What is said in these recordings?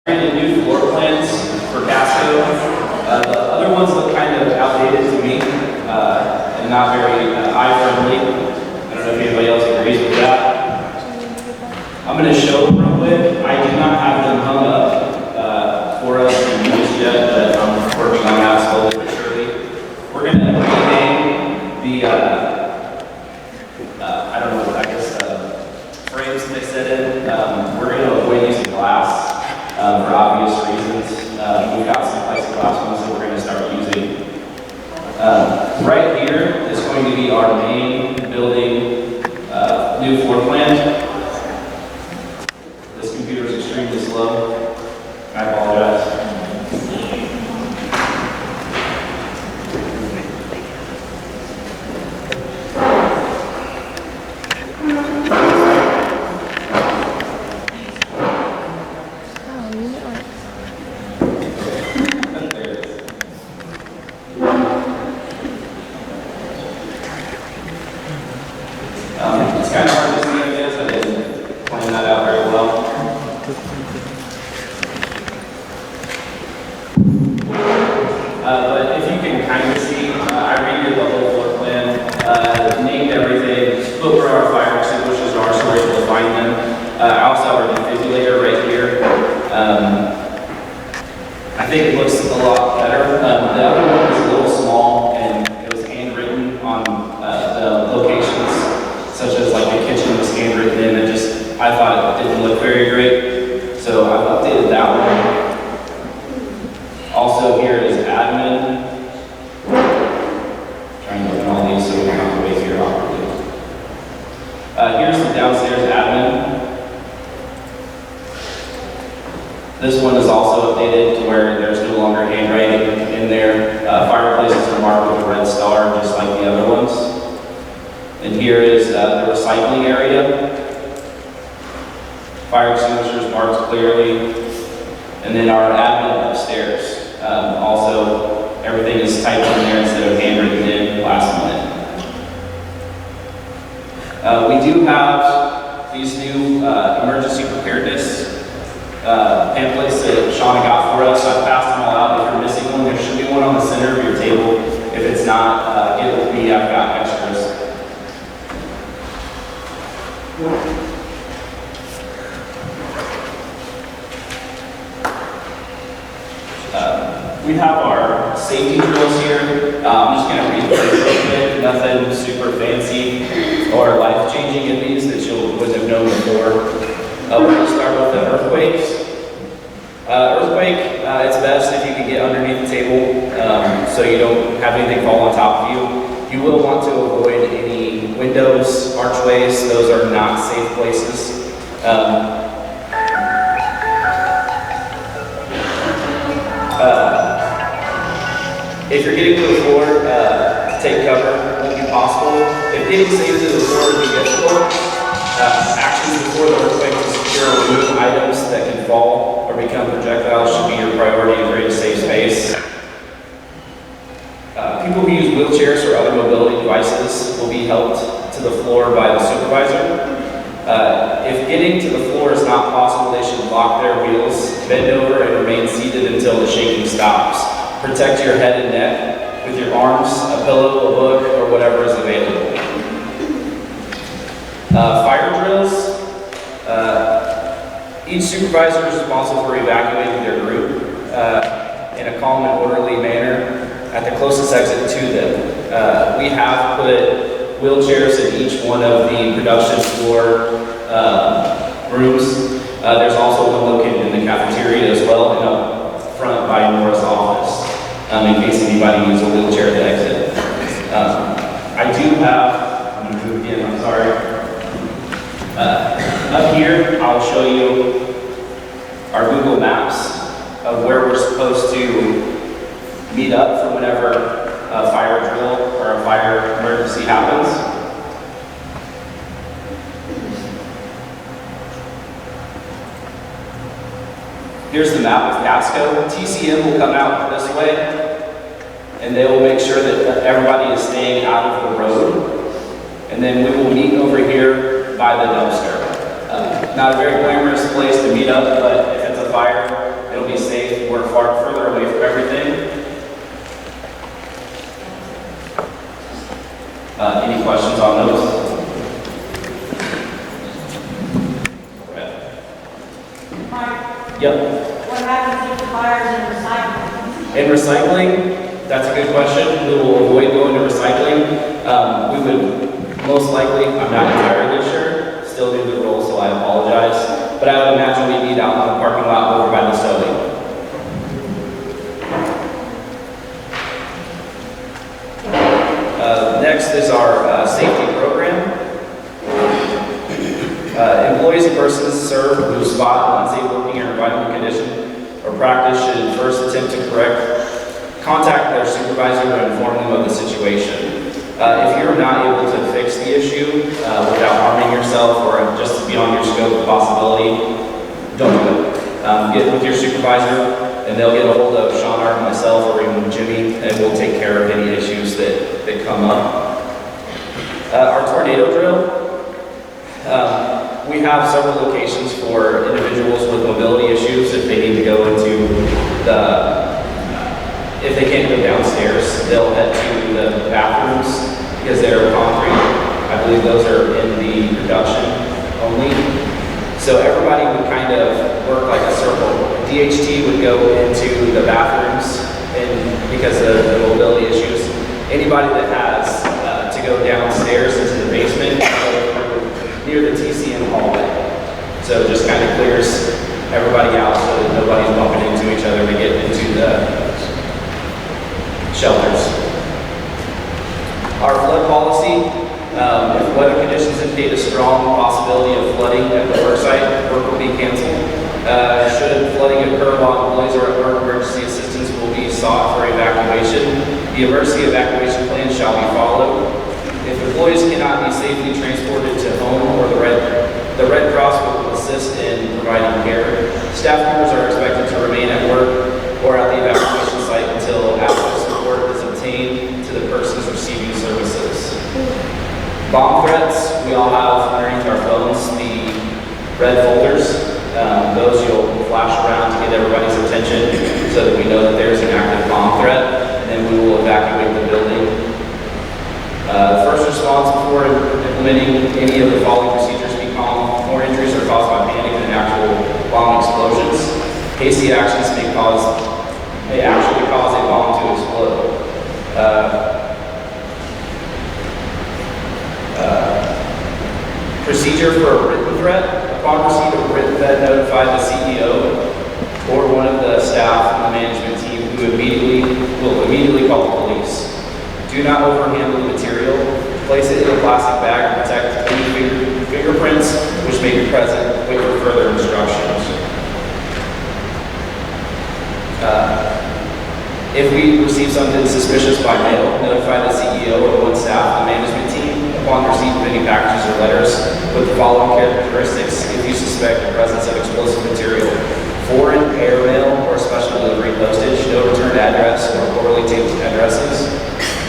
Created new floor plans for Casco. The other ones look kind of outdated to me and not very eye-friendly. I don't know if anybody else agrees with that. I'm going to show them real quick. I do not have them hung up for us to use yet, but I'm working on that slowly but surely. We're going to rename the, I don't know, I guess frames that they set in. We're going to avoid using glass. For obvious reasons. We've got some plexiglass ones that we're going to start using. Right here is going to be our main building new floor plan. This computer is extremely slow. I apologize. It's kind of hard to see, I guess. I didn't plan that out very well. But if you can kind of see, I redid the whole floor plan, named everything, put where our fire extinguishers are so we're able to find them. I also have our defibrillator right here. I think it looks a lot better. The other one was a little small and it was handwritten on the locations, such as like the kitchen was handwritten in. I thought it didn't look very great. So I've updated that one. Also here is admin. Trying to look at all these so we don't have to wait here awkwardly. Here's the downstairs admin. This one is also updated to where there's no longer handwriting in there. Fireplaces are marked with a red star, just like the other ones. And here is the recycling area. Fire extinguishers marked clearly. And then our admin upstairs. Also, everything is typed in there instead of handwritten in last minute. We do have these new emergency preparedness pamphlets that Shauna got for us. I've passed them all out. If you're missing one, there should be one on the center of your table. If it's not, get with me. I've got extras. We have our safety drills here. I'm just going to read these real quick. Nothing super fancy or life-changing in these that you wouldn't have known before. We're going to start with the earthquakes. Earthquake, it's best if you can get underneath the table so you don't have anything fall on top of you. You will want to avoid any windows, archways. Those are not safe places. If you're getting to the floor, take cover. It won't be possible. If getting safe to the floor would be difficult, actions before the earthquake to secure or remove items that can fall or become projectiles should be your priority to create a safe space. People who use wheelchairs or other mobility devices will be helped to the floor by the supervisor. If getting to the floor is not possible, they should lock their wheels, bend over, and remain seated until the shaking stops. Protect your head and neck with your arms, a pillow, a book, or whatever is available. Fire drills. Each supervisor is responsible for evacuating their group in a calm and orderly manner at the closest exit to them. We have put wheelchairs in each one of the production floor rooms. There's also one located in the cafeteria as well, and up front by Nora's office, in case anybody needs a wheelchair to exit. I do have, I'm going to move again, I'm sorry. Up here, I'll show you our Google Maps of where we're supposed to meet up for whenever a fire drill or a fire emergency happens. Here's the map of Casco. TCM will come out this way, and they will make sure that everybody is staying out of the road. And then we will meet over here by the dumpster. Not a very glamorous place to meet up, but if it's a fire, we're far further away from everything. Any questions on those? Yep. What happens if the fire's in recycling? In recycling, that's a good question. We will avoid going to recycling. We would most likely, I'm not entirely sure, still do the role, so I apologize. But I would imagine we'd be out in the parking lot over by the sewing. Next is our safety program. Employees and persons served who spot an unsafe working or environmental condition or practice should first attempt to contact their supervisor to inform them of the situation. If you're not able to fix the issue without harming yourself or just beyond your scope of possibility, don't do it. Get with your supervisor and they'll get a hold of Sean or myself or even Jimmy, and we'll take care of any issues that come up. Our tornado drill. We have several locations for individuals with mobility issues. If they need to go into if they can't go downstairs, they'll head to the bathrooms because they're concrete. I believe those are in the production only. So everybody would kind of work like a circle. DHT would go into the bathrooms and because of the mobility issues. Anybody that has to go downstairs into the basement, near the TCM hallway. So it just kind of clears everybody out so that nobody's bumping into each other to get into the shelters. Our flood policy, if weather conditions indicate a strong possibility of flooding at the work site, work will be canceled. Should flooding occur while employees are at work, emergency assistance will be sought for evacuation. The emergency evacuation plan shall be followed. If employees cannot be safely transported to home or the Red Cross will assist in providing care. Staff members are expected to remain at work or at the evacuation site until adequate support is obtained to the persons receiving services. Bomb threats, we all have underneath our phones the red folders. Those you'll flash around to get everybody's attention so that we know that there's an active bomb threat, and then we will evacuate the building. First response before implementing any of the following procedures: be calm. More injuries are caused by panic than actual bomb explosions. Hasty actions may actually cause a bomb to explode. Procedure for a written threat. Upon receipt of a written threat, notify the CEO or one of the staff on the management team who will immediately call the police. Do not overhandle the material. Place it in a plastic bag and protect any fingerprints which may be present. Wait for further instructions. If we receive something suspicious by mail, notify the CEO or one staff of the management team. Upon receipt of any packages or letters with the following characteristics, if you suspect the presence of explosive material: foreign, airmail, or special delivery postage, no return address or poorly taped addresses,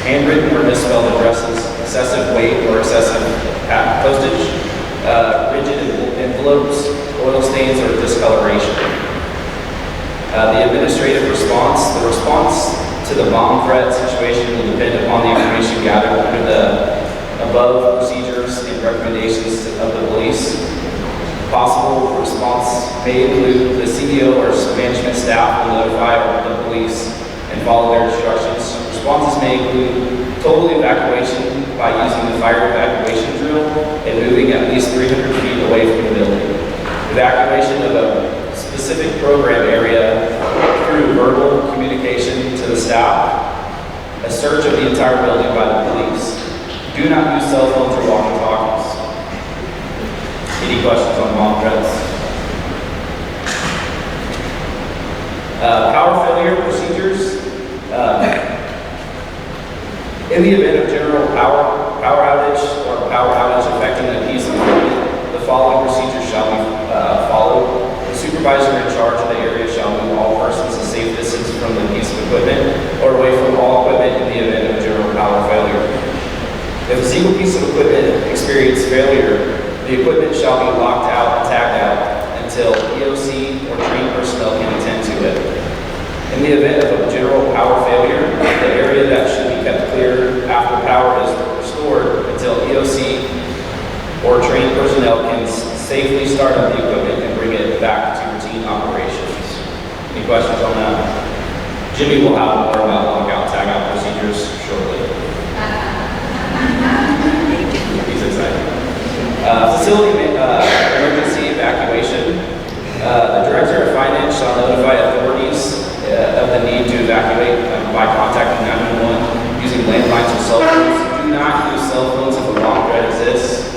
handwritten or misspelled addresses, excessive weight or excessive postage, rigid envelopes, oil stains, or discoloration. The administrative response. The response to the bomb threat situation will depend upon the information gathered under the above procedures and recommendations of the police. Possible response may include the CEO or management staff will notify the police and follow their instructions. Responses may include total evacuation by using the fire evacuation drill and moving at least 300 feet away from the building. Evacuation of a specific program area through verbal communication to the staff. A search of the entire building by the police. Do not use cell phones or walkie-talkies. Any questions on bomb threats? Power failure procedures. In the event of general power outage or power outage affecting a piece of equipment, the following procedures shall be followed. The supervisor in charge of the area shall move all persons a safe distance from the piece of equipment or away from all equipment in the event of general power failure. If a single piece of equipment experiences failure, the equipment shall be locked out and tagged out until EOC or trained personnel can attend to it. start up the equipment and bring it back to routine operations. Any questions on that? Jimmy will have more about lockout, tagout procedures shortly. He's excited. Facility emergency evacuation. The Director of Finance shall notify authorities of the need to evacuate by contacting 911 using landlines or cell phones. Do not use cell phones if a long threat exists.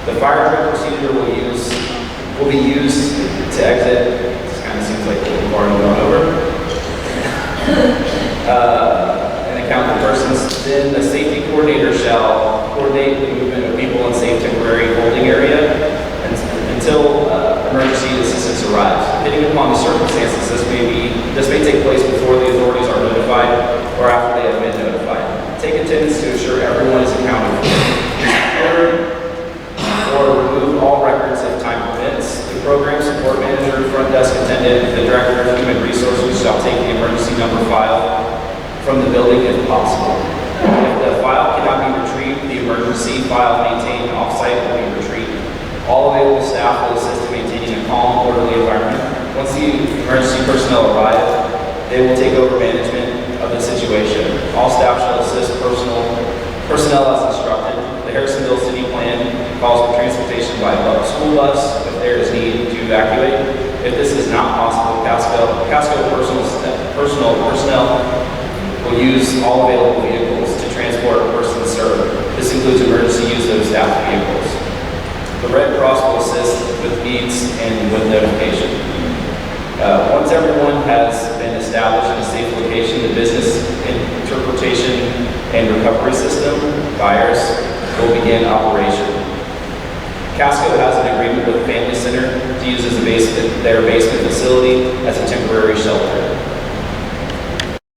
The fire drill procedure will be used to exit. This kind of seems like we've already gone over. And account the persons. Then the safety coordinator shall coordinate the movement of people in safe temporary holding area until emergency assistance arrives. Depending upon the circumstances, this may take place before the authorities are notified or after they have been notified. Take attendance to ensure everyone is accounted for. Or remove all records if time permits. The program support manager, front desk attendant, the director of human resources shall take the emergency number file from the building if possible. If the file cannot be retrieved, the emergency file maintained off-site will be retrieved. All available staff will assist in maintaining a calm, orderly environment. Once the emergency personnel arrive, they will take over management of the situation. All staff shall assist personnel as instructed. The Harrisonville City Plan calls for transportation by school bus if there is need to evacuate. If this is not possible, Casco personnel will use all available vehicles to transport persons served. This includes emergency use of staff vehicles. The Red Cross will assist with needs and with notification. Once everyone has been established in a safe location, the business interpretation and recovery system, buyers, will begin operation. Casco has an agreement with Family Center to use as their basement facility as a temporary shelter.